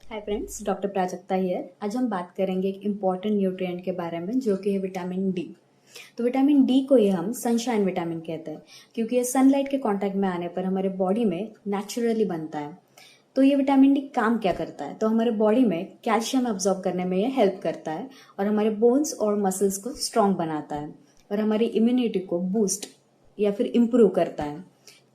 Hi friends, doctor Prajakta here. आज हम बात करेंगे एक इम्पॉर्टेंट न्यूट्रिएंट के बारे में जो कि है विटामिन डी। तो विटामिन डी को ही हम सनशाइन विटामिन कहते हैं क्योंकि ये सनलाइट के कांटेक्ट में आने पर हमारे बॉडी में नेचुरली बनता है। तो ये विटामिन डी काम क्या करता है? तो हमारे बॉडी में कैल्शियम अब्जॉर्ब करने में ये हेल्प करता है और हमारे बोन्स और मसल्स को स्ट्रॉन्ग बनाता है और हमारी इम्यूनिटी को बूस्ट या फिर इम्प्रूव करता है।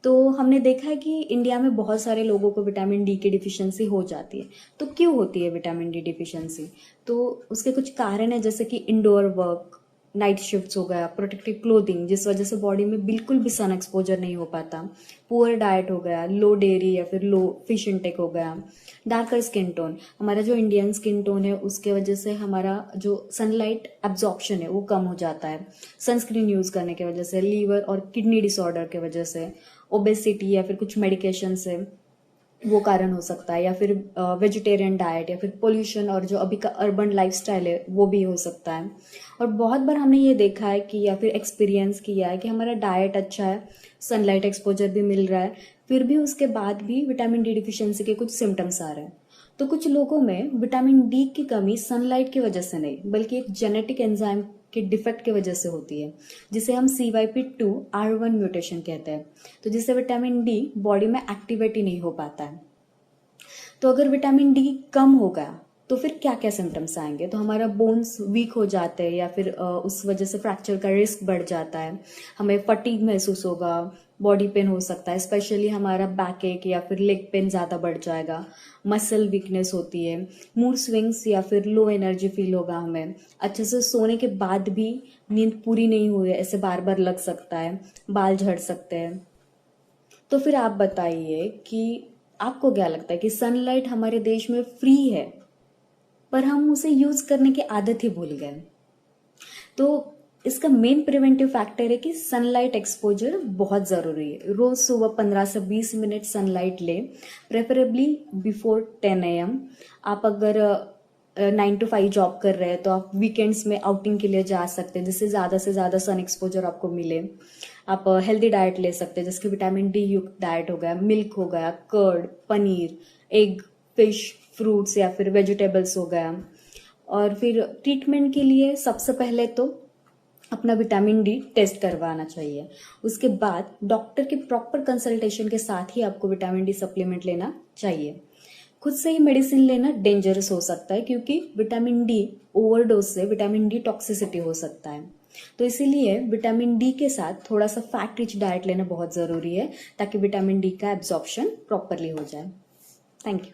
तो हमने देखा है कि इंडिया में बहुत सारे लोगों को विटामिन डी की डिफिशियंसी हो जाती है। तो क्यों होती है विटामिन डी डिफिशियंसी? तो उसके कुछ कारण है, जैसे कि इंडोर वर्क, नाइट शिफ्ट्स हो गया, प्रोटेक्टिव क्लोथिंग जिस वजह से बॉडी में बिल्कुल भी सन एक्सपोजर नहीं हो पाता, पुअर डाइट हो गया, लो डेयरी या फिर लो फिश इंटेक हो गया, डार्कर स्किन टोन। हमारा जो इंडियन स्किन टोन है उसके वजह से हमारा जो सनलाइट एब्जॉर्प्शन है वो कम हो जाता है, सनस्क्रीन यूज करने की वजह से, लीवर और किडनी डिसऑर्डर की वजह से, ओबेसिटी या फिर कुछ मेडिकेशन से वो कारण हो सकता है, या फिर वेजिटेरियन डाइट या फिर पोल्यूशन और जो अभी का अर्बन लाइफस्टाइल है वो भी हो सकता है। और बहुत बार हमने ये देखा है कि या फिर एक्सपीरियंस किया है कि हमारा डाइट अच्छा है, सनलाइट एक्सपोजर भी मिल रहा है, फिर भी उसके बाद भी विटामिन डी डिफिशियंसी के कुछ सिम्टम्स आ रहे हैं। तो कुछ लोगों में विटामिन डी की कमी सनलाइट की वजह से नहीं बल्कि एक जेनेटिक एंजाइम के डिफेक्ट की वजह से होती है, जिसे हम CYP2R1 म्यूटेशन कहते हैं। तो जिससे विटामिन डी बॉडी में एक्टिवेट ही नहीं हो पाता है। तो अगर विटामिन डी कम होगा तो फिर क्या क्या सिम्टम्स आएंगे? तो हमारा बोन्स वीक हो जाते हैं या फिर उस वजह से फ्रैक्चर का रिस्क बढ़ जाता है, हमें फटीग महसूस होगा, बॉडी पेन हो सकता है, स्पेशली हमारा बैक एक या फिर लेग पेन ज़्यादा बढ़ जाएगा, मसल वीकनेस होती है, मूड स्विंग्स या फिर लो एनर्जी फील होगा, हमें अच्छे से सोने के बाद भी नींद पूरी नहीं हुई है ऐसे बार बार लग सकता है, बाल झड़ सकते हैं। तो फिर आप बताइए कि आपको क्या लगता है कि सनलाइट हमारे देश में फ्री है पर हम उसे यूज करने की आदत ही भूल गए। तो इसका मेन प्रिवेंटिव फैक्टर है कि सनलाइट एक्सपोजर बहुत ज़रूरी है। रोज सुबह 15 से 20 मिनट सनलाइट ले, प्रेफरेबली बिफोर 10 AM। आप अगर 9 to 5 जॉब कर रहे हैं तो आप वीकेंड्स में आउटिंग के लिए जा सकते हैं जिससे ज़्यादा से ज़्यादा सन एक्सपोजर आपको मिले। आप हेल्दी डाइट ले सकते हैं जिसके विटामिन डी युक्त डाइट हो गया, मिल्क हो गया, curd, paneer, egg, fish, fruits या फिर वेजिटेबल्स हो गया। और फिर ट्रीटमेंट के लिए सबसे पहले तो अपना विटामिन डी टेस्ट करवाना चाहिए। उसके बाद डॉक्टर के प्रॉपर कंसल्टेशन के साथ ही आपको विटामिन डी सप्लीमेंट लेना चाहिए। खुद से ही मेडिसिन लेना डेंजरस हो सकता है क्योंकि विटामिन डी ओवरडोज से विटामिन डी टॉक्सिसिटी हो सकता है। तो इसीलिए विटामिन डी के साथ थोड़ा सा फैट रिच डाइट लेना बहुत ज़रूरी है ताकि विटामिन डी का एब्जॉर्प्शन प्रॉपरली हो जाए। Thank you.